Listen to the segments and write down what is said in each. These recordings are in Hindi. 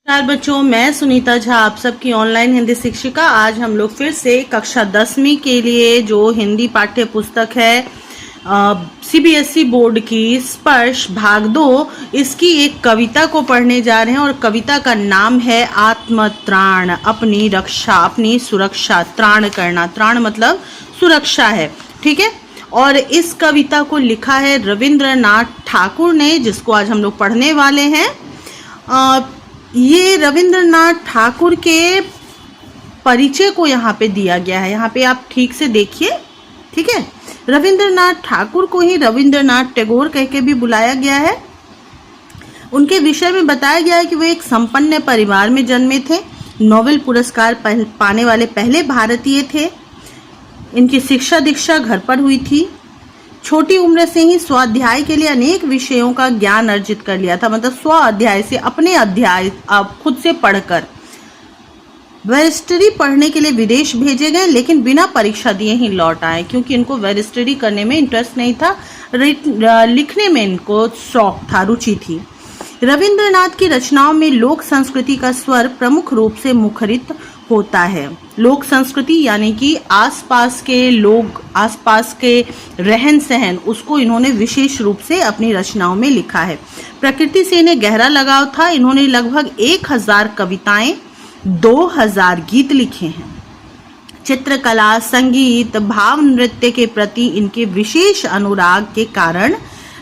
नमस्कार बच्चों, मैं सुनीता झा आप सबकी ऑनलाइन हिंदी शिक्षिका। आज हम लोग फिर से कक्षा 10वीं के लिए जो हिंदी पाठ्य पुस्तक है सीबीएसई बोर्ड की स्पर्श भाग 2, इसकी एक कविता को पढ़ने जा रहे हैं और कविता का नाम है आत्मत्राण। अपनी रक्षा, अपनी सुरक्षा, त्राण करना, त्राण मतलब सुरक्षा है, ठीक है। और इस कविता को लिखा है रविंद्रनाथ ठाकुर ने, जिसको आज हम लोग पढ़ने वाले हैं। ये रविंद्रनाथ ठाकुर के परिचय को यहाँ पे दिया गया है, यहाँ पे आप ठीक से देखिए, ठीक है। रविंद्रनाथ ठाकुर को ही रविंद्रनाथ टैगोर कह के भी बुलाया गया है। उनके विषय में बताया गया है कि वे एक संपन्न परिवार में जन्मे थे, नोबेल पुरस्कार पाने वाले पहले भारतीय थे। इनकी शिक्षा दीक्षा घर पर हुई थी। छोटी उम्र से ही स्वाध्याय के लिए अनेक विषयों का ज्ञान अर्जित कर लिया था, मतलब स्व अध्याय से, अपने अध्याय आप खुद से पढ़कर। बैरिस्टरी पढ़ने के लिए विदेश भेजे गए, लेकिन बिना परीक्षा दिए ही लौट आए, क्योंकि इनको बैरिस्टरी करने में इंटरेस्ट नहीं था, लिखने में इनको शौक था, रुचि थी। रविंद्रनाथ की रचनाओं में लोक संस्कृति का स्वर प्रमुख रूप से मुखरित होता है। लोक संस्कृति यानी कि आसपास के लोग, आसपास के रहन सहन, उसको इन्होंने विशेष रूप से अपनी रचनाओं में लिखा है। प्रकृति से इन्हें गहरा लगाव था। इन्होंने लगभग 1000 कविताएं, 2000 गीत लिखे हैं। चित्रकला, संगीत, भाव नृत्य के प्रति इनके विशेष अनुराग के कारण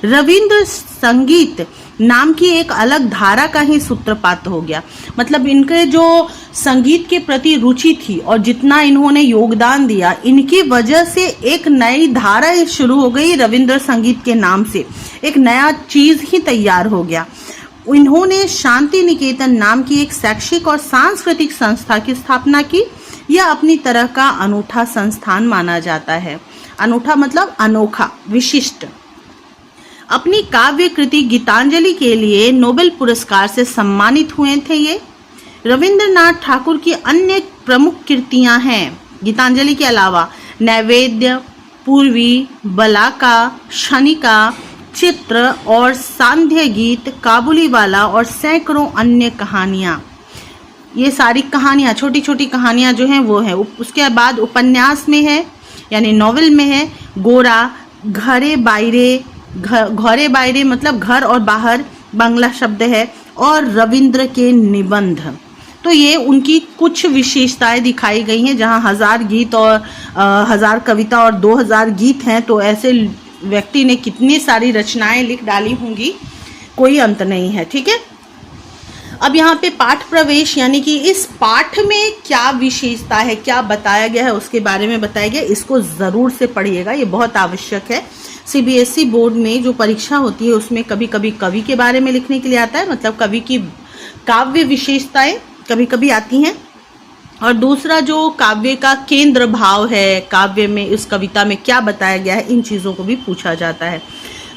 रविंद्र संगीत नाम की एक अलग धारा का ही सूत्रपात हो गया। मतलब इनके जो संगीत के प्रति रुचि थी और जितना इन्होंने योगदान दिया, इनकी वजह से एक नई धारा शुरू हो गई। रविंद्र संगीत के नाम से एक नया चीज ही तैयार हो गया। इन्होंने शांति निकेतन नाम की एक शैक्षिक और सांस्कृतिक संस्था की स्थापना की। यह अपनी तरह का अनूठा संस्थान माना जाता है। अनूठा मतलब अनोखा, विशिष्ट। अपनी काव्य कृति गीतांजलि के लिए नोबेल पुरस्कार से सम्मानित हुए थे। ये रविंद्रनाथ ठाकुर की अन्य प्रमुख कृतियां हैं गीतांजलि के अलावा नैवेद्य, पूर्वी, बलाका, क्षणिका, चित्र और सांध्य गीत, काबुली वाला और सैकड़ों अन्य कहानियां। ये सारी कहानियां, छोटी छोटी कहानियां जो हैं वो है। उसके बाद उपन्यास में है, यानी नॉवेल में है गोरा, घरे बायरे, घरे बायरे मतलब घर और बाहर, बांग्ला शब्द है, और रविंद्र के निबंध। तो ये उनकी कुछ विशेषताएं दिखाई गई हैं, जहां 1000 गीत और 1000 कविता और 2000 गीत हैं। तो ऐसे व्यक्ति ने कितनी सारी रचनाएं लिख डाली होंगी, कोई अंत नहीं है, ठीक है। अब यहाँ पे पाठ प्रवेश, यानी कि इस पाठ में क्या विशेषता है, क्या बताया गया है, उसके बारे में बताया गया। इसको जरूर से पढ़िएगा, ये बहुत आवश्यक है। सीबीएसई बोर्ड में जो परीक्षा होती है उसमें कभी कभी कवि के बारे में लिखने के लिए आता है, मतलब कवि की काव्य विशेषताएं कभी कभी आती हैं, और दूसरा जो काव्य का केंद्र भाव है, काव्य में इस कविता में क्या बताया गया है, इन चीज़ों को भी पूछा जाता है।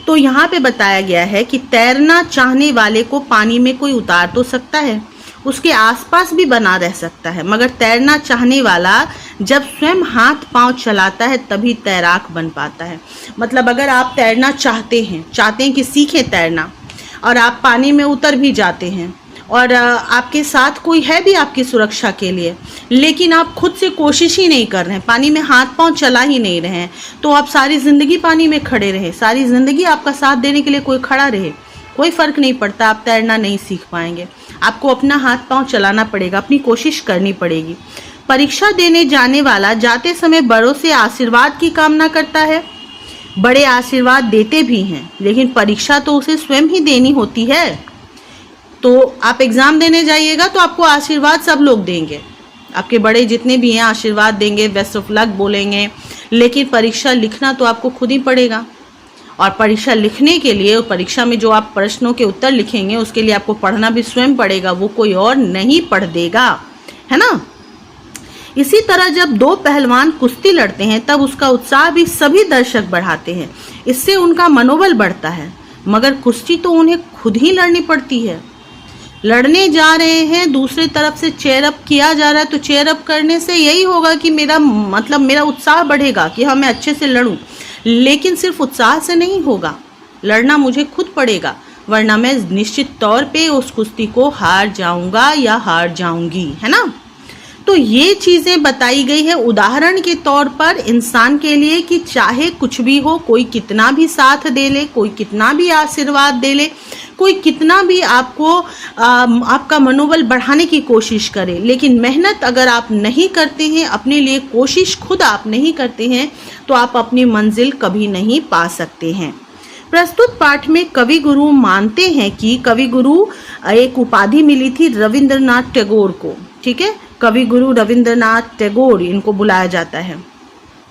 तो यहाँ पे बताया गया है कि तैरना चाहने वाले को पानी में कोई उतार तो सकता है, उसके आसपास भी बना रह सकता है, मगर तैरना चाहने वाला जब स्वयं हाथ पांव चलाता है तभी तैराक बन पाता है। मतलब अगर आप तैरना चाहते हैं कि सीखें तैरना, और आप पानी में उतर भी जाते हैं और आपके साथ कोई है भी आपकी सुरक्षा के लिए, लेकिन आप खुद से कोशिश ही नहीं कर रहे हैं, पानी में हाथ पांव चला ही नहीं रहे हैं, तो आप सारी ज़िंदगी पानी में खड़े रहे, सारी ज़िंदगी आपका साथ देने के लिए कोई खड़ा रहे, कोई फ़र्क नहीं पड़ता, आप तैरना नहीं सीख पाएंगे। आपको अपना हाथ पांव चलाना पड़ेगा, अपनी कोशिश करनी पड़ेगी। परीक्षा देने जाने वाला जाते समय बड़ों से आशीर्वाद की कामना करता है। बड़े आशीर्वाद देते भी हैं, लेकिन परीक्षा तो उसे स्वयं ही देनी होती है। तो आप एग्ज़ाम देने जाइएगा तो आपको आशीर्वाद सब लोग देंगे, आपके बड़े जितने भी हैं आशीर्वाद देंगे, बेस्ट ऑफ लक बोलेंगे, लेकिन परीक्षा लिखना तो आपको खुद ही पड़ेगा। और परीक्षा लिखने के लिए, परीक्षा में जो आप प्रश्नों के उत्तर लिखेंगे उसके लिए आपको पढ़ना भी स्वयं पड़ेगा, वो कोई और नहीं पढ़ देगा, है ना। इसी तरह जब दो पहलवान कुश्ती लड़ते हैं तब उसका उत्साह भी सभी दर्शक बढ़ाते हैं, इससे उनका मनोबल बढ़ता है, मगर कुश्ती तो उन्हें खुद ही लड़नी पड़ती है। लड़ने जा रहे हैं, दूसरी तरफ से चेयर अप किया जा रहा है, तो चेयर अप करने से यही होगा कि मेरा उत्साह बढ़ेगा कि मैं अच्छे से लड़ूं, लेकिन सिर्फ उत्साह से नहीं होगा, लड़ना मुझे खुद पड़ेगा। वरना मैं निश्चित तौर पे उस कुश्ती को हार जाऊंगा या हार जाऊंगी, है ना। तो ये चीजें बताई गई है उदाहरण के तौर पर इंसान के लिए कि चाहे कुछ भी हो, कोई कितना भी साथ दे ले, कोई कितना भी आशीर्वाद दे ले, कोई कितना भी आपको आपका मनोबल बढ़ाने की कोशिश करे, लेकिन मेहनत अगर आप नहीं करते हैं, अपने लिए कोशिश खुद आप नहीं करते हैं, तो आप अपनी मंजिल कभी नहीं पा सकते हैं। प्रस्तुत पाठ में कवि गुरु मानते हैं कि कवि गुरु एक उपाधि मिली थी रविंद्रनाथ टैगोर को, ठीक है। कवि गुरु रविंद्रनाथ टैगोर इनको बुलाया जाता है।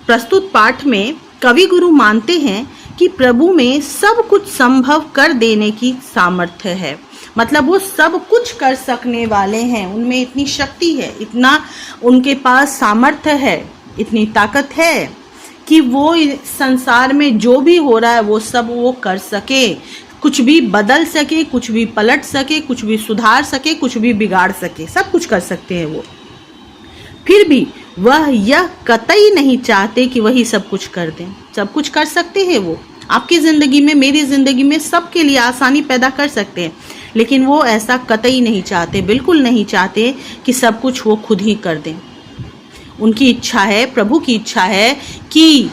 प्रस्तुत पाठ में कवि गुरु मानते हैं कि प्रभु में सब कुछ संभव कर देने की सामर्थ्य है, मतलब वो सब कुछ कर सकने वाले हैं, उनमें इतनी शक्ति है, इतना उनके पास सामर्थ्य है, इतनी ताकत है कि वो संसार में जो भी हो रहा है वो सब वो कर सके, कुछ भी बदल सके, कुछ भी पलट सके, कुछ भी सुधार सके, कुछ भी बिगाड़ सके, सब कुछ कर सकते हैं वो। फिर भी वह यह कतई नहीं चाहते कि वही सब कुछ कर दें। सब कुछ कर सकते हैं वो, आपकी ज़िंदगी में, मेरी ज़िंदगी में, सबके लिए आसानी पैदा कर सकते हैं, लेकिन वो ऐसा कतई नहीं चाहते, बिल्कुल नहीं चाहते कि सब कुछ वो खुद ही कर दें। उनकी इच्छा है, प्रभु की इच्छा है कि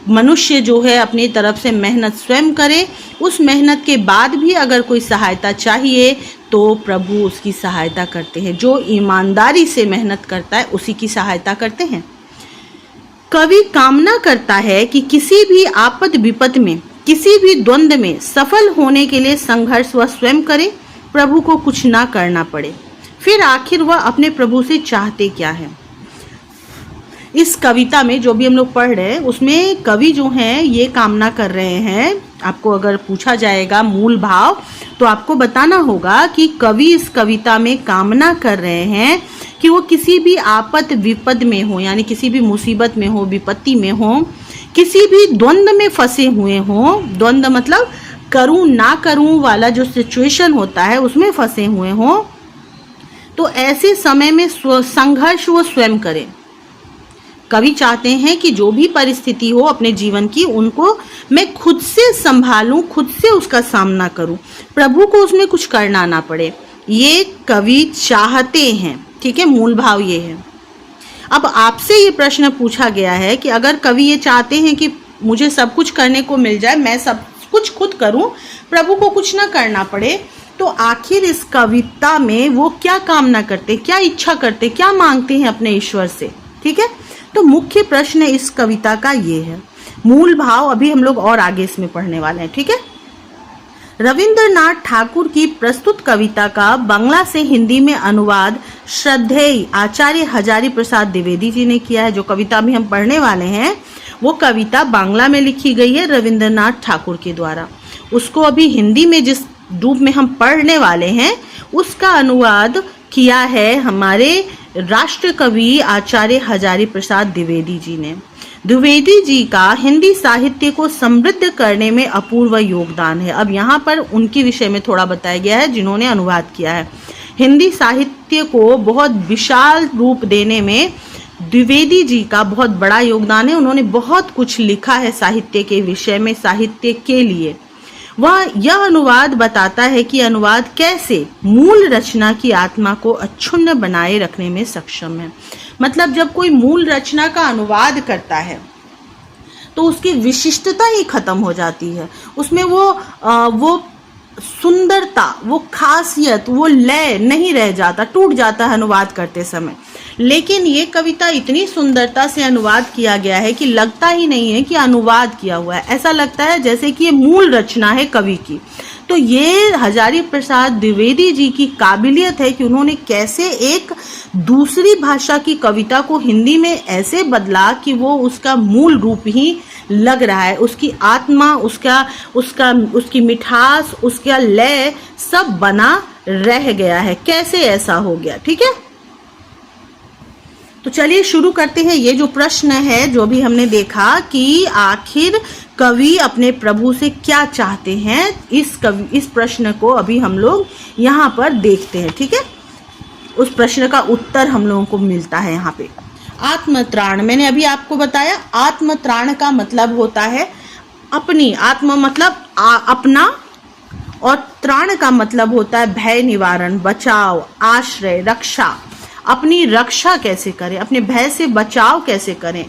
मनुष्य जो है अपनी तरफ से मेहनत स्वयं करे, उस मेहनत के बाद भी अगर कोई सहायता चाहिए तो प्रभु उसकी सहायता करते हैं। जो ईमानदारी से मेहनत करता है उसी की सहायता करते हैं। कवि कामना करता है कि किसी भी आपद विपद में, किसी भी द्वंद्व में सफल होने के लिए संघर्ष वह स्वयं करे, प्रभु को कुछ ना करना पड़े। फिर आखिर वह अपने प्रभु से चाहते क्या है। इस कविता में जो भी हम लोग पढ़ रहे हैं उसमें कवि जो हैं ये कामना कर रहे हैं, आपको अगर पूछा जाएगा मूल भाव तो आपको बताना होगा कि कवि इस कविता में कामना कर रहे हैं कि वो किसी भी आपद विपद में हो, यानी किसी भी मुसीबत में हो, विपत्ति में हो, किसी भी द्वंद्व में फंसे हुए हों। द्वंद्व मतलब करूं ना करूं वाला जो सिचुएशन होता है उसमें फंसे हुए हों, तो ऐसे समय में संघर्ष वो स्वयं करें। कवि चाहते हैं कि जो भी परिस्थिति हो अपने जीवन की, उनको मैं खुद से संभालूं, खुद से उसका सामना करूं, प्रभु को उसमें कुछ करना ना पड़े, ये कवि चाहते हैं, ठीक है। मूल भाव ये है। अब आपसे ये प्रश्न पूछा गया है कि अगर कवि ये चाहते हैं कि मुझे सब कुछ करने को मिल जाए, मैं सब कुछ खुद करूं, प्रभु को कुछ ना करना पड़े, तो आखिर इस कविता में वो क्या कामना करते, क्या इच्छा करते, क्या मांगते हैं अपने ईश्वर से, ठीक है। तो मुख्य प्रश्न इस कविता का ये है। मूल भाव अभी हम लोग और आगे इसमें पढ़ने वाले हैं, ठीक है। रविंद्रनाथ ठाकुर की प्रस्तुत कविता का बांग्ला से हिंदी में अनुवाद श्रद्धेय आचार्य हजारी प्रसाद द्विवेदी जी ने किया है। जो कविता भी हम पढ़ने वाले हैं वो कविता बांग्ला में लिखी गई है रविंद्रनाथ ठाकुर के द्वारा। उसको अभी हिंदी में जिस रूप में हम पढ़ने वाले हैं उसका अनुवाद किया है हमारे राष्ट्र कवि आचार्य हजारी प्रसाद द्विवेदी जी ने। द्विवेदी जी का हिंदी साहित्य को समृद्ध करने में अपूर्व योगदान है। अब यहाँ पर उनके विषय में थोड़ा बताया गया है जिन्होंने अनुवाद किया है। हिंदी साहित्य को बहुत विशाल रूप देने में द्विवेदी जी का बहुत बड़ा योगदान है। उन्होंने बहुत कुछ लिखा है साहित्य के विषय में, साहित्य के लिए। वह यह अनुवाद बताता है कि अनुवाद कैसे मूल रचना की आत्मा को अक्षुण्ण बनाए रखने में सक्षम है। मतलब जब कोई मूल रचना का अनुवाद करता है तो उसकी विशिष्टता ही खत्म हो जाती है। उसमें वो सुंदरता, वो खासियत, वो लय नहीं रह जाता, टूट जाता है अनुवाद करते समय। लेकिन ये कविता इतनी सुंदरता से अनुवाद किया गया है कि लगता ही नहीं है कि अनुवाद किया हुआ है, ऐसा लगता है जैसे कि ये मूल रचना है कवि की। तो ये हजारी प्रसाद द्विवेदी जी की काबिलियत है कि उन्होंने कैसे एक दूसरी भाषा की कविता को हिंदी में ऐसे बदला कि वो उसका मूल रूप ही लग रहा है, उसकी आत्मा, उसकी मिठास, उसका लय सब बना रह गया है। कैसे ऐसा हो गया, ठीक है। तो चलिए शुरू करते हैं। ये जो प्रश्न है जो भी हमने देखा कि आखिर कवि अपने प्रभु से क्या चाहते हैं, इस प्रश्न को अभी हम लोग यहाँ पर देखते हैं, ठीक है। उस प्रश्न का उत्तर हम लोगों को मिलता है यहाँ पे। आत्मत्राण, मैंने अभी आपको बताया आत्मत्राण का मतलब होता है अपनी, आत्म मतलब अपना और त्राण का मतलब होता है भय निवारण, बचाव, आश्रय, रक्षा। अपनी रक्षा कैसे करें, अपने भय से बचाव कैसे करें,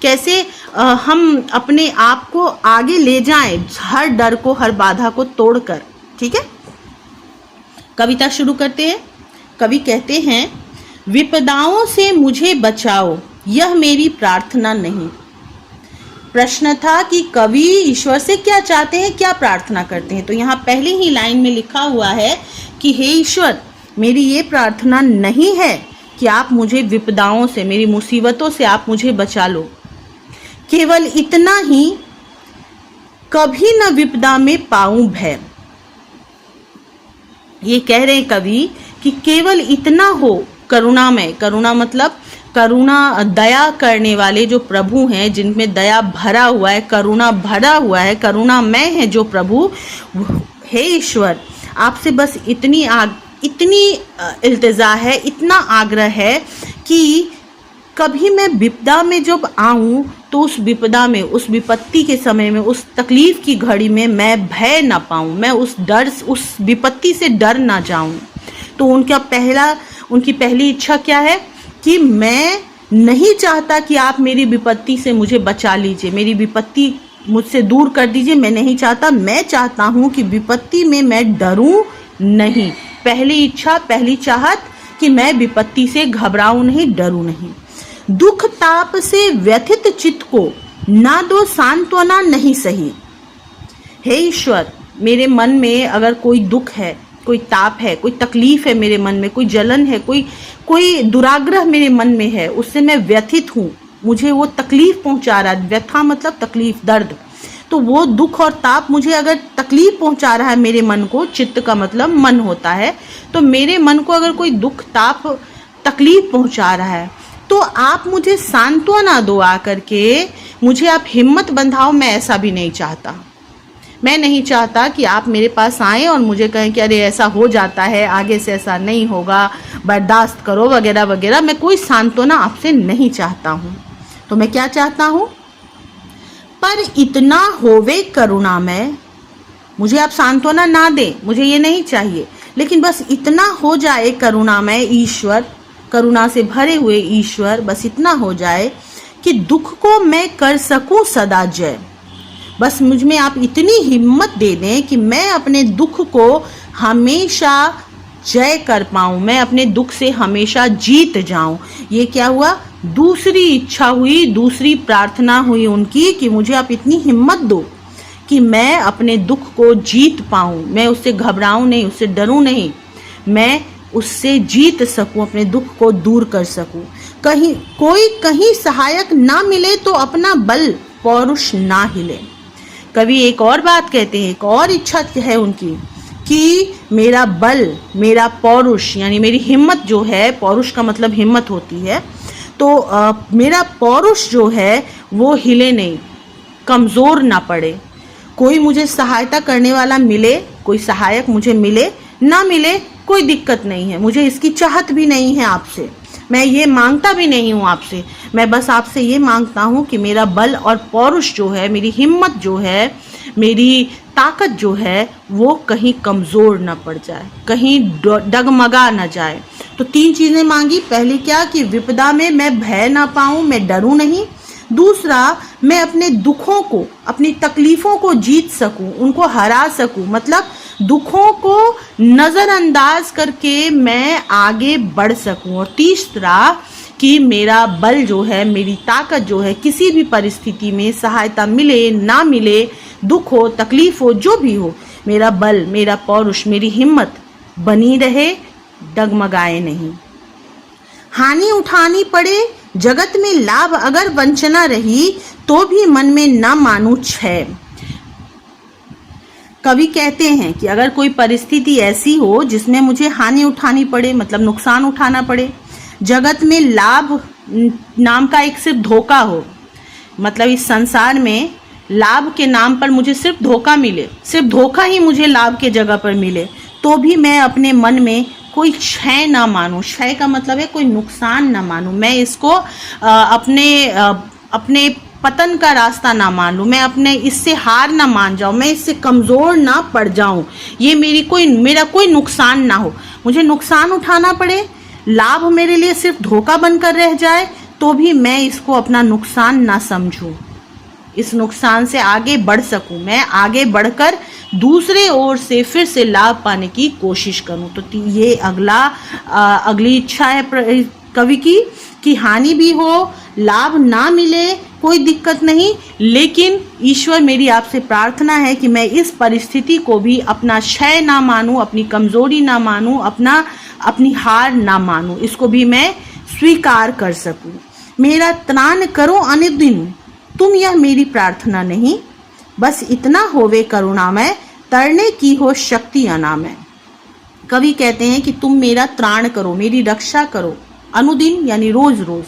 कैसे हम अपने आप को आगे ले जाएं हर डर को, हर बाधा को तोड़कर। ठीक है, कविता शुरू करते हैं। कवि कहते हैं, विपदाओं से मुझे बचाओ, यह मेरी प्रार्थना नहीं। प्रश्न था कि कवि ईश्वर से क्या चाहते हैं, क्या प्रार्थना करते हैं। तो यहाँ पहली ही लाइन में लिखा हुआ है कि हे ईश्वर, मेरी ये प्रार्थना नहीं है कि आप मुझे विपदाओं से, मेरी मुसीबतों से आप मुझे बचा लो, केवल इतना ही, कभी न विपदा में पाऊं भय। ये कह रहे हैं कवि कि केवल इतना हो, करुणामय, करुणा मतलब करुणा, दया करने वाले जो प्रभु हैं, जिनमें दया भरा हुआ है, करुणा भरा हुआ है, करुणामय है जो प्रभु, हे ईश्वर, आपसे बस इतनी इल्तिजा है, इतना आग्रह है कि कभी मैं विपदा में जब आऊं तो उस विपदा में, उस विपत्ति के समय में, उस तकलीफ की घड़ी में मैं भय ना पाऊं, मैं उस डर, उस विपत्ति से डर ना जाऊं। तो उनकी पहली इच्छा क्या है कि मैं नहीं चाहता कि आप मेरी विपत्ति से मुझे बचा लीजिए, मेरी विपत्ति मुझसे दूर कर दीजिए, मैं नहीं चाहता। मैं चाहता हूं कि विपत्ति में मैं डरूं नहीं। पहली इच्छा, पहली चाहत कि मैं विपत्ति से घबराऊं नहीं, डरूं नहीं। दुख ताप से व्यथित चित्त को ना दो सांत्वना नहीं सही। हे ईश्वर, मेरे मन में अगर कोई दुख है, कोई ताप है, कोई तकलीफ है मेरे मन में, कोई जलन है, कोई दुराग्रह मेरे मन में है, उससे मैं व्यथित हूँ, मुझे वो तकलीफ पहुंचा रहा है। व्यथा मतलब तकलीफ, दर्द। तो वो दुख और ताप मुझे अगर तकलीफ पहुंचा रहा है मेरे मन को, चित्त का मतलब मन होता है, तो मेरे मन को अगर कोई दुख ताप तकलीफ पहुंचा रहा है तो आप मुझे सांत्वना दो आकर के, मुझे आप हिम्मत बंधाओ। मैं ऐसा भी नहीं चाहता, मैं नहीं चाहता कि आप मेरे पास आएँ और मुझे कहें कि अरे ऐसा हो जाता है, आगे से ऐसा नहीं होगा, बर्दाश्त करो वगैरह वगैरह। मैं कोई सांत्वना आपसे नहीं चाहता हूँ। तो मैं क्या चाहता हूँ, पर इतना होवे करुणामय। मुझे आप सांत्वना ना दें, मुझे ये नहीं चाहिए, लेकिन बस इतना हो जाए करुणामय ईश्वर, करुणा से भरे हुए ईश्वर, बस इतना हो जाए कि दुख को मैं कर सकूं सदा जय। बस मुझ में आप इतनी हिम्मत दे दें कि मैं अपने दुख को हमेशा जय कर पाऊं, मैं अपने दुख से हमेशा जीत जाऊं। ये क्या हुआ, दूसरी इच्छा हुई, दूसरी प्रार्थना हुई उनकी कि मुझे आप इतनी हिम्मत दो कि मैं अपने दुख को जीत पाऊं, मैं उससे घबराऊं नहीं, उससे डरूं नहीं, मैं उससे जीत सकूं, अपने दुख को दूर कर सकूं। कहीं सहायक ना मिले तो अपना बल पौरुष ना हिले। कवि एक और बात कहते हैं, एक और इच्छा है उनकी कि मेरा बल, मेरा पौरुष यानी मेरी हिम्मत जो है, पौरुष का मतलब हिम्मत होती है, तो मेरा पौरुष जो है वो हिले नहीं, कमज़ोर ना पड़े। कोई मुझे सहायता करने वाला मिले, कोई सहायक मुझे मिले, ना मिले कोई दिक्कत नहीं है, मुझे इसकी चाहत भी नहीं है आपसे, मैं ये मांगता भी नहीं हूँ आपसे। मैं बस आपसे ये मांगता हूँ कि मेरा बल और पौरुष जो है, मेरी हिम्मत जो है, मेरी ताकत जो है, वो कहीं कमज़ोर ना पड़ जाए, कहीं डगमगा ना जाए। तो तीन चीज़ें मांगी। पहली क्या कि विपदा में मैं भय ना पाऊँ, मैं डरूं नहीं। दूसरा, मैं अपने दुखों को, अपनी तकलीफ़ों को जीत सकूं, उनको हरा सकूं, मतलब दुखों को नज़रअंदाज करके मैं आगे बढ़ सकूं। और तीसरा कि मेरा बल जो है, मेरी ताकत जो है, किसी भी परिस्थिति में सहायता मिले ना मिले, दुख हो, तकलीफ हो, जो भी हो, मेरा बल, मेरा पौरुष, मेरी हिम्मत बनी रहे, डगमगाए नहीं। हानि उठानी पड़े जगत में लाभ अगर वंचना रही, तो भी मन में न मानू क्षय। कवि कहते हैं कि अगर कोई परिस्थिति ऐसी हो जिसमें मुझे हानि उठानी पड़े, मतलब नुकसान उठाना पड़े, जगत में लाभ नाम का एक सिर्फ धोखा हो, मतलब इस संसार में लाभ के नाम पर मुझे सिर्फ धोखा मिले, सिर्फ धोखा ही मुझे लाभ के जगह पर मिले, तो भी मैं अपने मन में कोई क्षय ना मानूं। क्षय का मतलब है कोई नुकसान ना मानूं। मैं इसको अपने पतन का रास्ता ना मान लूं, मैं अपने इससे हार ना मान जाऊं, मैं इससे कमजोर ना पड़ जाऊं, ये मेरा कोई नुकसान ना हो, मुझे नुकसान उठाना पड़े, लाभ मेरे लिए सिर्फ धोखा बनकर रह जाए, तो भी मैं इसको अपना नुकसान ना समझूं, इस नुकसान से आगे बढ़ सकूं, मैं आगे बढ़कर दूसरे ओर से फिर से लाभ पाने की कोशिश करूं। तो ये अगली इच्छा है कवि की कि हानि भी हो, लाभ ना मिले, कोई दिक्कत नहीं, लेकिन ईश्वर मेरी आपसे प्रार्थना है कि मैं इस परिस्थिति को भी अपना क्षय ना मानूं, अपनी कमजोरी ना मानूं, अपनी हार ना मानूं, इसको भी मैं स्वीकार कर सकूं। मेरा त्राण करो अनुदिन, तुम यह मेरी प्रार्थना नहीं, बस इतना होवे करुणामय, तरने की हो शक्ति अनामय। कवि कहते हैं कि तुम मेरा त्राण करो, मेरी रक्षा करो, अनुदिन यानी रोज रोज,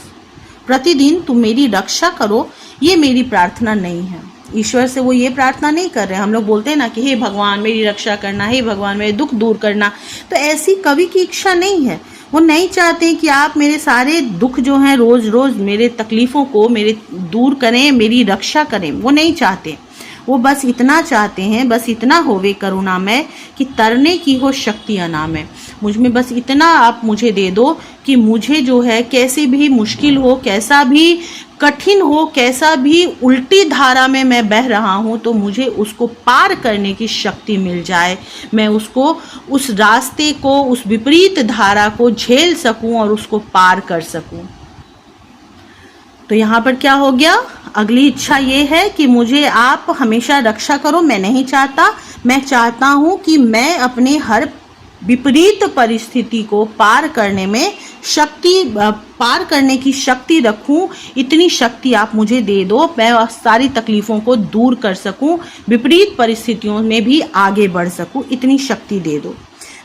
प्रतिदिन तुम मेरी रक्षा करो, ये मेरी प्रार्थना नहीं है। ईश्वर से वो ये प्रार्थना नहीं कर रहे हैं। हम लोग बोलते हैं ना कि हे भगवान मेरी रक्षा करना, हे भगवान मेरे दुख दूर करना, तो ऐसी कवि की इच्छा नहीं है। वो नहीं चाहते कि आप मेरे सारे दुख जो हैं, रोज रोज मेरे तकलीफों को मेरे दूर करें, मेरी रक्षा करें, वो नहीं चाहते। वो बस इतना चाहते हैं, बस इतना होवे करुणामय कि तरने की हो शक्ति अनामय। मुझ में बस इतना आप मुझे दे दो कि मुझे जो है कैसे भी मुश्किल हो, कैसा भी कठिन हो, कैसा भी उल्टी धारा में मैं बह रहा हूँ, तो मुझे उसको पार करने की शक्ति मिल जाए, मैं उसको, उस रास्ते को, उस विपरीत धारा को झेल सकूं और उसको पार कर सकूं। तो यहाँ पर क्या हो गया, अगली इच्छा ये है कि मुझे आप हमेशा रक्षा करो। मैं नहीं चाहता, मैं चाहता हूँ कि मैं अपने हर विपरीत परिस्थिति को पार करने की शक्ति रखूं, इतनी शक्ति आप मुझे दे दो, मैं सारी तकलीफों को दूर कर सकूं, विपरीत परिस्थितियों में भी आगे बढ़ सकूं, इतनी शक्ति दे दो।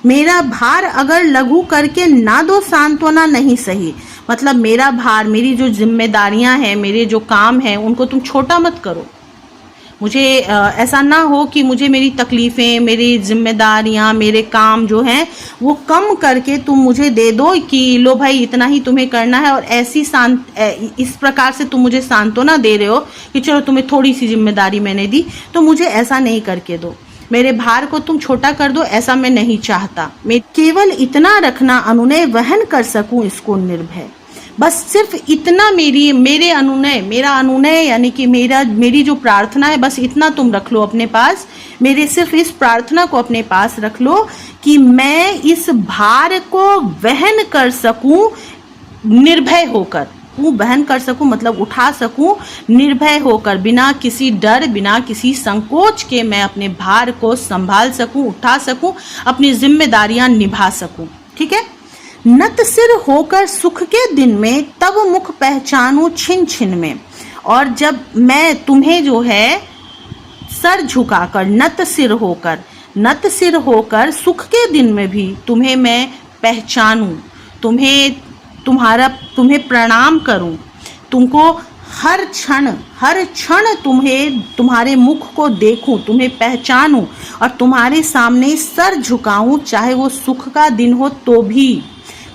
मेरा भार अगर लघु करके ना दो सांत्वना नहीं सही, मतलब मेरा भार, मेरी जो जिम्मेदारियां हैं, मेरे जो काम हैं, उनको तुम छोटा मत करो। मुझे ऐसा ना हो कि मुझे मेरी तकलीफ़ें, मेरी जिम्मेदारियां, मेरे काम जो हैं वो कम करके तुम मुझे दे दो कि लो भाई इतना ही तुम्हें करना है, और इस प्रकार से तुम मुझे सांत्वना दे रहे हो कि चलो तुम्हें थोड़ी सी जिम्मेदारी मैंने दी, तो मुझे ऐसा नहीं करके दो, मेरे भार को तुम छोटा कर दो, ऐसा मैं नहीं चाहता। मैं केवल इतना रखना अनुनय वहन कर सकूं इसको निर्भय, बस सिर्फ इतना मेरा अनुनय यानी कि मेरी जो प्रार्थना है, बस इतना तुम रख लो अपने पास, मेरे सिर्फ इस प्रार्थना को अपने पास रख लो कि मैं इस भार को वहन कर सकूं निर्भय होकर, वहन कर सकूं मतलब उठा सकूं निर्भय होकर, बिना किसी डर, बिना किसी संकोच के मैं अपने भार को संभाल सकूं, उठा सकूं, अपनी जिम्मेदारियां निभा सकूं। ठीक है। नत सिर होकर सुख के दिन में, तब मुख पहचानूं छिन छिन में। और जब मैं तुम्हें जो है सर झुकाकर, नत सिर होकर सुख के दिन में भी तुम्हें मैं पहचानूं, तुम्हें प्रणाम करूं, तुमको हर क्षण तुम्हारे मुख को देखूं, तुम्हें पहचानूं और तुम्हारे सामने सर झुकाऊं, चाहे वो सुख का दिन हो तो भी।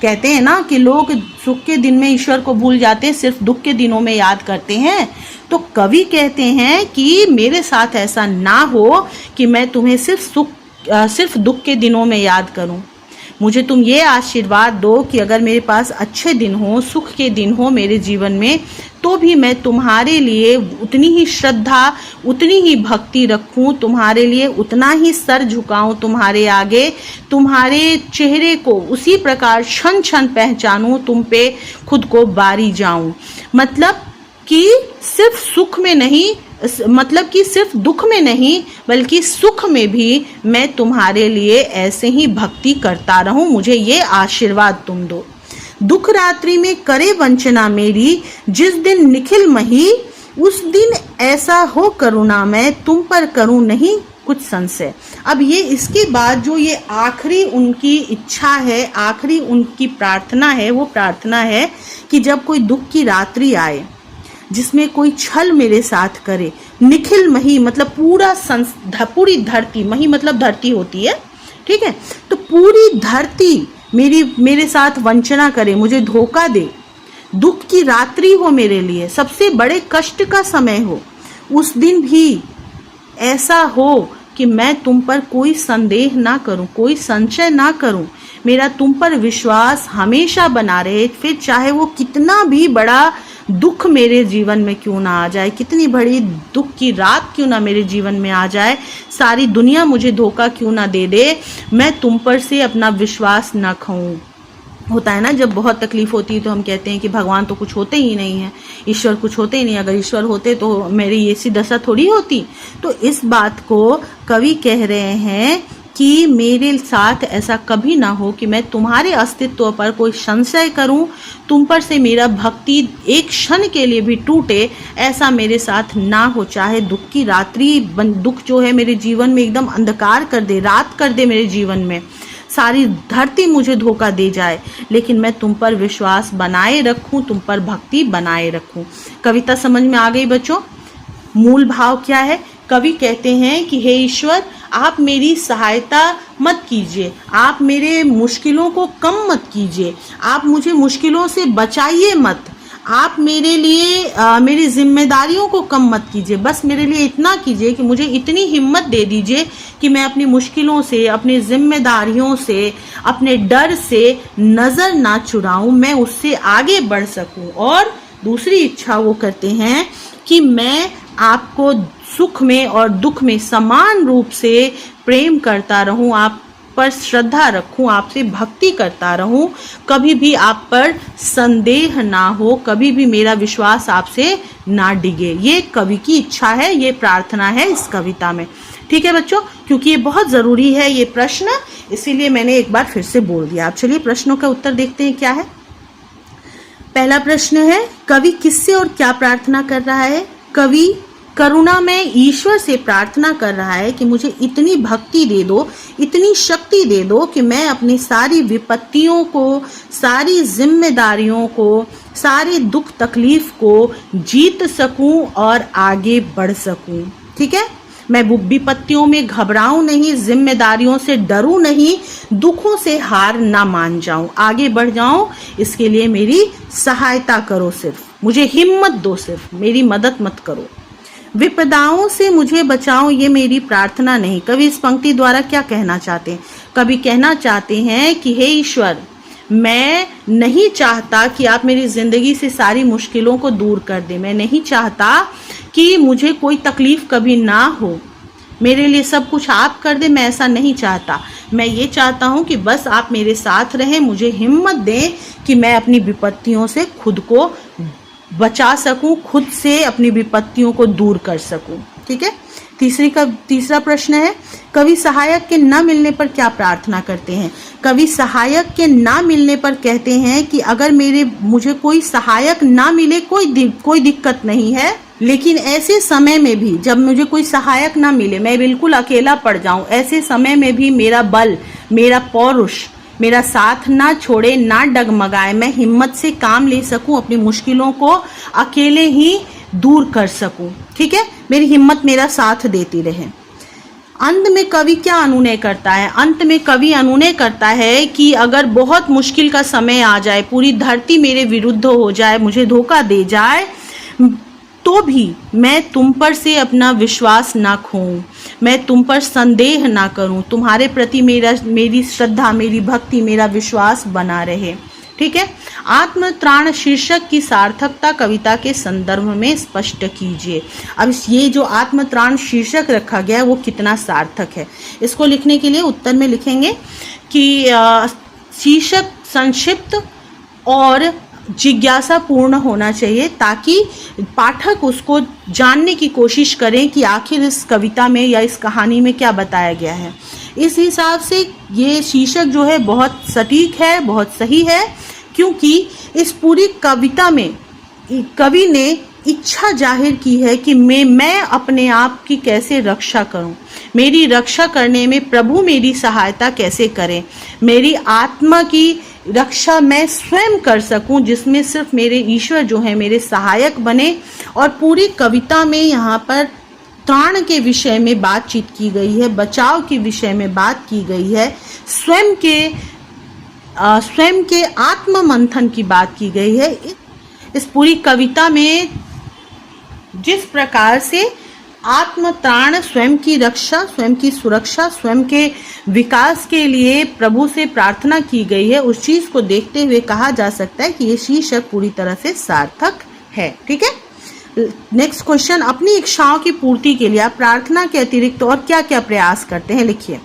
कहते हैं ना कि लोग सुख के दिन में ईश्वर को भूल जाते हैं, सिर्फ दुख के दिनों में याद करते हैं। तो कवि कहते हैं कि मेरे साथ ऐसा ना हो कि मैं तुम्हें सिर्फ दुख के दिनों में याद करूं। मुझे तुम ये आशीर्वाद दो कि अगर मेरे पास अच्छे दिन हो, सुख के दिन हो मेरे जीवन में, तो भी मैं तुम्हारे लिए उतनी ही श्रद्धा, उतनी ही भक्ति रखूं, तुम्हारे लिए उतना ही सर झुकाऊं तुम्हारे आगे, तुम्हारे चेहरे को उसी प्रकार क्षण क्षण पहचानूं, तुम पे खुद को बारी जाऊं। मतलब कि सिर्फ सुख में नहीं, मतलब कि सिर्फ दुख में नहीं बल्कि सुख में भी मैं तुम्हारे लिए ऐसे ही भक्ति करता रहूं, मुझे ये आशीर्वाद तुम दो। दुख रात्रि में करे वंचना मेरी, जिस दिन निखिल मही, उस दिन ऐसा हो करुणा मैं तुम पर करूं नहीं कुछ संशय। अब ये इसके बाद जो ये आखिरी उनकी इच्छा है, आखिरी उनकी प्रार्थना है, वो प्रार्थना है कि जब कोई दुख की रात्रि आए जिसमें कोई छल मेरे साथ करे, निखिल मही मतलब पूरी धरती, मही मतलब धरती होती है, ठीक है, तो पूरी धरती मेरे साथ वंचना करे, मुझे धोखा दे, दुख की रात्रि हो मेरे लिए, सबसे बड़े कष्ट का समय हो, उस दिन भी ऐसा हो कि मैं तुम पर कोई संदेह ना करूं, कोई संशय ना करूं, मेरा तुम पर विश्वास हमेशा बना रहे, फिर चाहे वो कितना भी बड़ा दुख मेरे जीवन में क्यों ना आ जाए, कितनी बड़ी दुख की रात क्यों ना मेरे जीवन में आ जाए, सारी दुनिया मुझे धोखा क्यों ना दे दे, मैं तुम पर से अपना विश्वास ना खोऊं। होता है ना, जब बहुत तकलीफ होती है तो हम कहते हैं कि भगवान तो कुछ होते ही नहीं है, ईश्वर कुछ होते ही नहीं, अगर ईश्वर होते तो मेरी ऐसी दशा थोड़ी होती। तो इस बात को कवि कह रहे हैं कि मेरे साथ ऐसा कभी ना हो कि मैं तुम्हारे अस्तित्व पर कोई संशय करूं, तुम पर से मेरा भक्ति एक क्षण के लिए भी टूटे, ऐसा मेरे साथ ना हो। चाहे दुख की रात्रि, दुख जो है मेरे जीवन में एकदम अंधकार कर दे, रात कर दे मेरे जीवन में, सारी धरती मुझे धोखा दे जाए, लेकिन मैं तुम पर विश्वास बनाए रखूं, तुम पर भक्ति बनाए रखूं। कविता समझ में आ गई बच्चों? मूल भाव क्या है? कवि कहते हैं कि हे ईश्वर, आप मेरी सहायता मत कीजिए, आप मेरे मुश्किलों को कम मत कीजिए, आप मुझे मुश्किलों से बचाइए मत, आप मेरे लिए मेरी जिम्मेदारियों को कम मत कीजिए, बस मेरे लिए इतना कीजिए कि मुझे इतनी हिम्मत दे दीजिए कि मैं अपनी मुश्किलों से, अपनी जिम्मेदारियों से, अपने डर से नज़र ना चुराऊं, मैं उससे आगे बढ़ सकूं। और दूसरी इच्छा वो करते हैं कि मैं आपको सुख में और दुख में समान रूप से प्रेम करता रहूं, आप पर श्रद्धा रखूं, आपसे भक्ति करता रहूं, कभी भी आप पर संदेह ना हो, कभी भी मेरा विश्वास आपसे ना डिगे। ये कवि की इच्छा है, ये प्रार्थना है इस कविता में। ठीक है बच्चों, क्योंकि ये बहुत ज़रूरी है ये प्रश्न, इसीलिए मैंने एक बार फिर से बोल दिया। अब चलिए प्रश्नों का उत्तर देखते हैं क्या है। पहला प्रश्न है, कवि किससे और क्या प्रार्थना कर रहा है? कवि करुणा में ईश्वर से प्रार्थना कर रहा है कि मुझे इतनी भक्ति दे दो, इतनी शक्ति दे दो कि मैं अपनी सारी विपत्तियों को, सारी जिम्मेदारियों को, सारे दुख तकलीफ को जीत सकूं और आगे बढ़ सकूं। ठीक है, मैं विपत्तियों में घबराऊं नहीं, जिम्मेदारियों से डरूं नहीं, दुखों से हार ना मान जाऊं, आगे बढ़ जाऊं। इसके लिए मेरी सहायता करो, सिर्फ मुझे हिम्मत दो, सिर्फ मेरी मदद मत करो। विपदाओं से मुझे बचाओ, ये मेरी प्रार्थना नहीं। कवि इस पंक्ति द्वारा क्या कहना चाहते हैं? कवि कहना चाहते हैं कि हे ईश्वर, मैं नहीं चाहता कि आप मेरी जिंदगी से सारी मुश्किलों को दूर कर दें, मैं नहीं चाहता कि मुझे कोई तकलीफ कभी ना हो, मेरे लिए सब कुछ आप कर दें, मैं ऐसा नहीं चाहता। मैं ये चाहता हूँ कि बस आप मेरे साथ रहें, मुझे हिम्मत दें कि मैं अपनी विपत्तियों से खुद को बचा सकूं, खुद से अपनी विपत्तियों को दूर कर सकूं। ठीक है, तीसरा प्रश्न है, कवि सहायक के न मिलने पर क्या प्रार्थना करते हैं? कवि सहायक के ना मिलने पर कहते हैं कि अगर मुझे कोई सहायक ना मिले, कोई दिक्कत नहीं है, लेकिन ऐसे समय में भी जब मुझे कोई सहायक ना मिले, मैं बिल्कुल अकेला पड़ जाऊं, ऐसे समय में भी मेरा बल, मेरा पौरुष मेरा साथ ना छोड़े, ना डगमगाए, मैं हिम्मत से काम ले सकूं, अपनी मुश्किलों को अकेले ही दूर कर सकूं। ठीक है, मेरी हिम्मत मेरा साथ देती रहे। अंत में कवि क्या अनुनय करता है? अंत में कवि अनुनय करता है कि अगर बहुत मुश्किल का समय आ जाए, पूरी धरती मेरे विरुद्ध हो जाए, मुझे धोखा दे जाए, तो भी मैं तुम पर से अपना विश्वास ना खोऊं, मैं तुम पर संदेह ना करूं, तुम्हारे प्रति मेरी श्रद्धा, मेरी भक्ति, मेरा विश्वास बना रहे। ठीक है, आत्मत्राण शीर्षक की सार्थकता कविता के संदर्भ में स्पष्ट कीजिए। अब ये जो आत्मत्राण शीर्षक रखा गया है वो कितना सार्थक है, इसको लिखने के लिए उत्तर में लिखेंगे कि शीर्षक संक्षिप्त और जिज्ञासा पूर्ण होना चाहिए, ताकि पाठक उसको जानने की कोशिश करें कि आखिर इस कविता में या इस कहानी में क्या बताया गया है। इस हिसाब से ये शीर्षक जो है बहुत सटीक है, बहुत सही है, क्योंकि इस पूरी कविता में कवि ने इच्छा जाहिर की है कि मैं अपने आप की कैसे रक्षा करूं, मेरी रक्षा करने में प्रभु मेरी सहायता कैसे करें, मेरी आत्मा की रक्षा मैं स्वयं कर सकूं, जिसमें सिर्फ मेरे ईश्वर जो है मेरे सहायक बने। और पूरी कविता में यहाँ पर त्राण के विषय में बातचीत की गई है, बचाव के विषय में बात की गई है, स्वयं के आत्म मंथन की बात की गई है। इस पूरी कविता में जिस प्रकार से आत्मत्राण, स्वयं की रक्षा, स्वयं की सुरक्षा, स्वयं के विकास के लिए प्रभु से प्रार्थना की गई है, उस चीज को देखते हुए कहा जा सकता है कि ये शीर्षक पूरी तरह से सार्थक है। ठीक है। नेक्स्ट क्वेश्चन, अपनी इच्छाओं की पूर्ति के लिए आप प्रार्थना के अतिरिक्त और क्या क्या प्रयास करते हैं, लिखिए।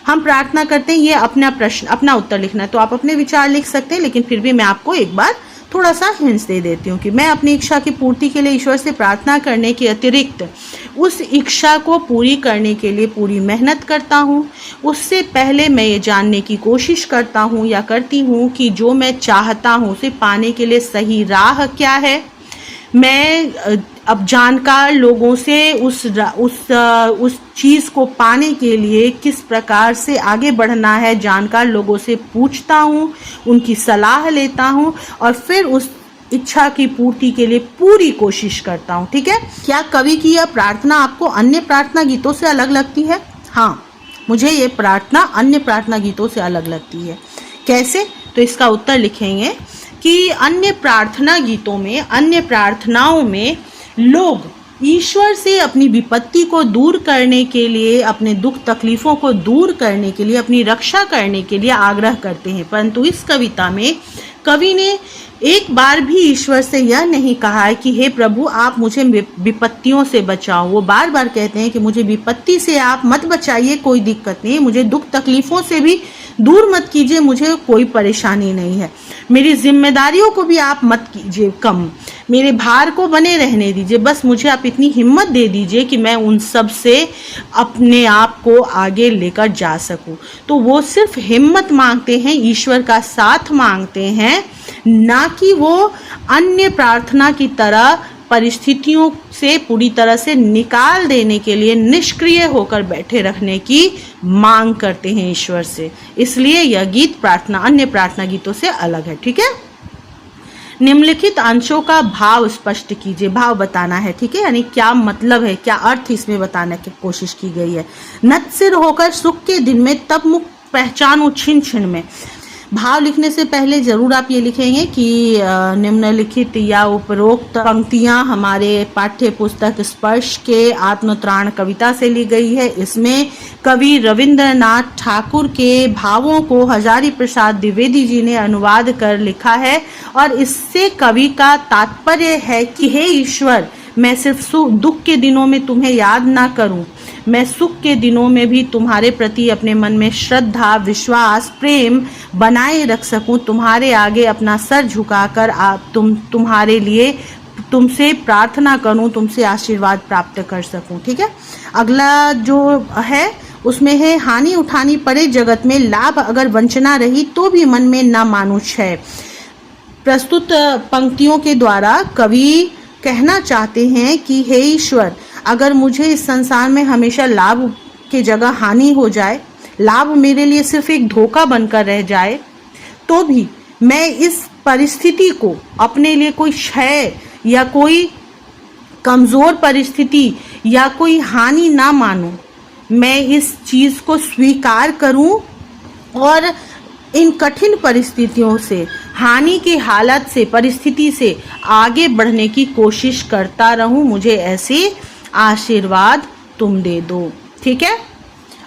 हम प्रार्थना करते हैं, ये अपना प्रश्न, अपना उत्तर लिखना है। तो आप अपने विचार लिख सकते हैं, लेकिन फिर भी मैं आपको एक बार थोड़ा सा हिंट्स दे देती हूँ कि मैं अपनी इच्छा की पूर्ति के लिए ईश्वर से प्रार्थना करने के अतिरिक्त उस इच्छा को पूरी करने के लिए पूरी मेहनत करता हूँ। उससे पहले मैं ये जानने की कोशिश करता हूँ या करती हूँ कि जो मैं चाहता हूँ उसे पाने के लिए सही राह क्या है। मैं अब जानकार लोगों से उस चीज़ को पाने के लिए किस प्रकार से आगे बढ़ना है, जानकार लोगों से पूछता हूँ, उनकी सलाह लेता हूँ और फिर उस इच्छा की पूर्ति के लिए पूरी कोशिश करता हूँ। ठीक है। क्या कवि की यह प्रार्थना आपको अन्य प्रार्थना गीतों से अलग लगती है? हाँ, मुझे ये प्रार्थना अन्य प्रार्थना गीतों से अलग लगती है। कैसे? तो इसका उत्तर लिखेंगे कि अन्य प्रार्थना गीतों में, अन्य प्रार्थनाओं में लोग ईश्वर से अपनी विपत्ति को दूर करने के लिए, अपने दुख तकलीफों को दूर करने के लिए, अपनी रक्षा करने के लिए आग्रह करते हैं। परंतु इस कविता में कवि ने एक बार भी ईश्वर से यह नहीं कहा है कि हे प्रभु आप मुझे विपत्तियों से बचाओ। वो बार बार कहते हैं कि मुझे विपत्ति से आप मत बचाइए, कोई दिक्कत नहीं, मुझे दुख तकलीफों से भी दूर मत कीजिए, मुझे कोई परेशानी नहीं है। मेरी जिम्मेदारियों को भी आप मत कीजिए कम, मेरे भार को बने रहने दीजिए, बस मुझे आप इतनी हिम्मत दे दीजिए कि मैं उन सब से अपने आप को आगे लेकर जा सकूं। तो वो सिर्फ हिम्मत मांगते हैं, ईश्वर का साथ मांगते हैं, ना कि वो अन्य प्रार्थना की तरह परिस्थितियों से पूरी तरह से निकाल देने के लिए निष्क्रिय होकर बैठे रखने की मांग करते हैं ईश्वर से। इसलिए यह गीत प्रार्थना अन्य प्रार्थना गीतों से अलग है। ठीक है। निम्नलिखित अंशों का भाव स्पष्ट कीजिए, भाव बताना है। ठीक है, यानी क्या मतलब है, क्या अर्थ इसमें बताने की कोशिश की गई है। नतसिर होकर सुख के दिन में तब मुख पहचानूं छिन छिन में। भाव लिखने से पहले जरूर आप ये लिखेंगे कि निम्नलिखित या उपरोक्त पंक्तियां हमारे पाठ्य पुस्तक स्पर्श के आत्मत्राण कविता से ली गई है। इसमें कवि रविंद्रनाथ ठाकुर के भावों को हजारी प्रसाद द्विवेदी जी ने अनुवाद कर लिखा है और इससे कवि का तात्पर्य है कि हे ईश्वर, मैं सिर्फ दुख के दिनों में तुम्हें याद ना करूं, मैं सुख के दिनों में भी तुम्हारे प्रति अपने मन में श्रद्धा, विश्वास, प्रेम बनाए रख सकूं, तुम्हारे आगे अपना सर झुकाकर तुम्हारे लिए तुमसे प्रार्थना करूं, तुमसे आशीर्वाद प्राप्त कर सकूं। ठीक है। अगला जो है उसमें है हानि उठानी पड़े जगत में, लाभ अगर वंचना रही तो भी मन में न मानुष है। प्रस्तुत पंक्तियों के द्वारा कवि कहना चाहते हैं कि हे ईश्वर, अगर मुझे इस संसार में हमेशा लाभ के जगह हानि हो जाए, लाभ मेरे लिए सिर्फ एक धोखा बनकर रह जाए, तो भी मैं इस परिस्थिति को अपने लिए कोई क्षय या कोई कमजोर परिस्थिति या कोई हानि ना मानूं। मैं इस चीज को स्वीकार करूं और इन कठिन परिस्थितियों से, हानि की हालत से, परिस्थिति से आगे बढ़ने की कोशिश करता रहूं। मुझे ऐसे आशीर्वाद तुम दे दो। ठीक है।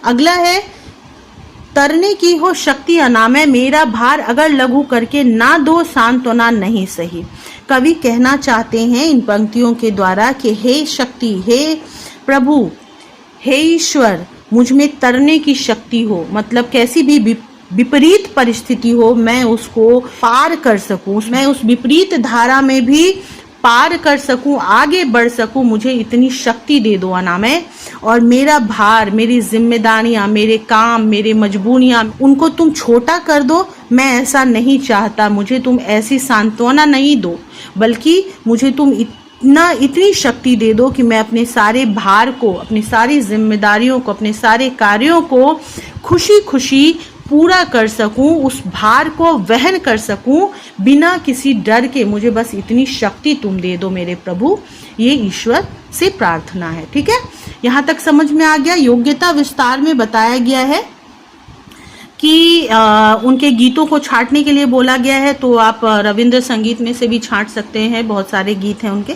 अगला है तरने की हो शक्ति अनामय, मेरा भार अगर लघु करके ना दो सांत्वना नहीं सही। कवि कहना चाहते हैं इन पंक्तियों के द्वारा कि हे शक्ति, हे प्रभु, हे ईश्वर, मुझ में तरने की शक्ति हो, मतलब कैसी भी विपरीत परिस्थिति हो मैं उसको पार कर सकूं, मैं उस विपरीत धारा में भी पार कर सकूं, आगे बढ़ सकूं, मुझे इतनी शक्ति दे दो अनामय। और मेरा भार, मेरी जिम्मेदारियां, मेरे काम, मेरे मजबूरियां, उनको तुम छोटा कर दो। मैं ऐसा नहीं चाहता, मुझे तुम ऐसी सांत्वना नहीं दो, बल्कि मुझे तुम इतनी शक्ति दे दो कि मैं अपने सारे भार को, अपनी सारी जिम्मेदारियों को, अपने सारे कार्यों को खुशी खुशी पूरा कर सकूं, उस भार को वहन कर सकूं बिना किसी डर के। मुझे बस इतनी शक्ति तुम दे दो मेरे प्रभु। ये ईश्वर से प्रार्थना है। ठीक है। यहाँ तक समझ में आ गया। योग्यता विस्तार में बताया गया है कि उनके गीतों को छांटने के लिए बोला गया है, तो आप रविंद्र संगीत में से भी छांट सकते हैं, बहुत सारे गीत हैं उनके।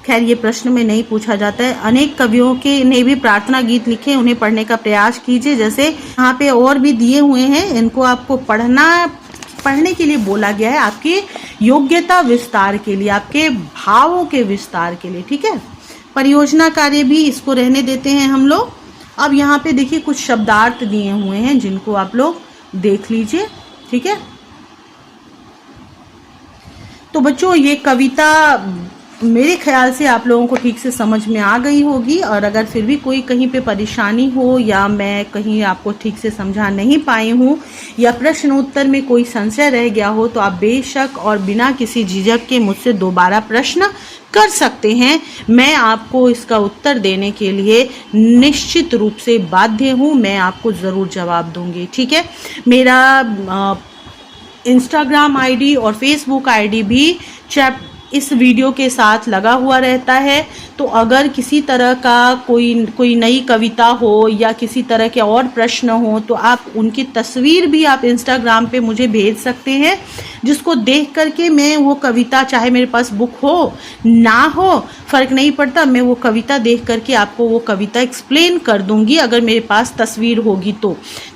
खैर ये प्रश्न में नहीं पूछा जाता है। अनेक कवियों के ने भी प्रार्थना गीत लिखे, उन्हें पढ़ने का प्रयास कीजिए। जैसे यहाँ पे और भी दिए हुए हैं, इनको आपको पढ़ने के लिए बोला गया है, आपकी योग्यता विस्तार के लिए, आपके भावों के विस्तार के लिए, ठीक है। परियोजना कार्य भी इसको रहने देते हैं हम लोग। अब यहाँ पे देखिए कुछ शब्दार्थ दिए हुए हैं जिनको आप लोग देख लीजिए, ठीक है। तो बच्चों ये कविता मेरे ख्याल से आप लोगों को ठीक से समझ में आ गई होगी, और अगर फिर भी कोई कहीं पे परेशानी हो या मैं कहीं आपको ठीक से समझा नहीं पाई हूँ या प्रश्न उत्तर में कोई संशय रह गया हो, तो आप बेशक और बिना किसी झिझक के मुझसे दोबारा प्रश्न कर सकते हैं। मैं आपको इसका उत्तर देने के लिए निश्चित रूप से बाध्य हूँ, मैं आपको ज़रूर जवाब दूंगी, ठीक है। मेरा इंस्टाग्राम आईडी और फेसबुक आईडी भी इस वीडियो के साथ लगा हुआ रहता है। तो अगर किसी तरह का कोई नई कविता हो या किसी तरह के और प्रश्न हो, तो आप उनकी तस्वीर भी आप इंस्टाग्राम पे मुझे भेज सकते हैं, जिसको देख करके मैं वो कविता, चाहे मेरे पास बुक हो ना हो फ़र्क नहीं पड़ता, मैं वो कविता देख करके आपको वो कविता एक्सप्लेन कर दूंगी, अगर मेरे पास तस्वीर होगी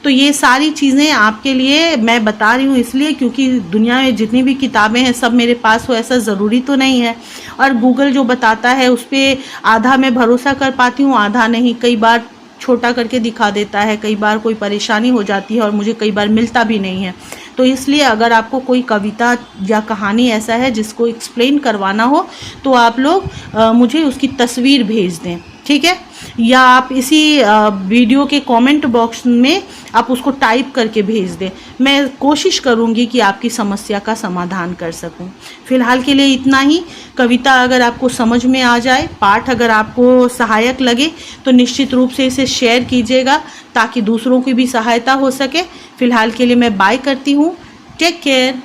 तो ये सारी चीज़ें आपके लिए मैं बता रही हूँ इसलिए क्योंकि दुनिया में जितनी भी किताबें हैं सब मेरे पास हो ऐसा ज़रूरी तो नहीं है। और गूगल जो बताता है उस पर आधा मैं भरोसा कर पाती हूँ, आधा नहीं। कई बार छोटा करके दिखा देता है, कई बार कोई परेशानी हो जाती है और मुझे कई बार मिलता भी नहीं है। तो इसलिए अगर आपको कोई कविता या कहानी ऐसा है जिसको एक्सप्लेन करवाना हो, तो आप लोग मुझे उसकी तस्वीर भेज दें, ठीक है। या आप इसी वीडियो के कमेंट बॉक्स में आप उसको टाइप करके भेज दें। मैं कोशिश करूंगी कि आपकी समस्या का समाधान कर सकूं। फिलहाल के लिए इतना ही। कविता अगर आपको समझ में आ जाए, पाठ अगर आपको सहायक लगे, तो निश्चित रूप से इसे शेयर कीजिएगा ताकि दूसरों की भी सहायता हो सके। फिलहाल के लिए मैं बाय करती हूँ। Take care.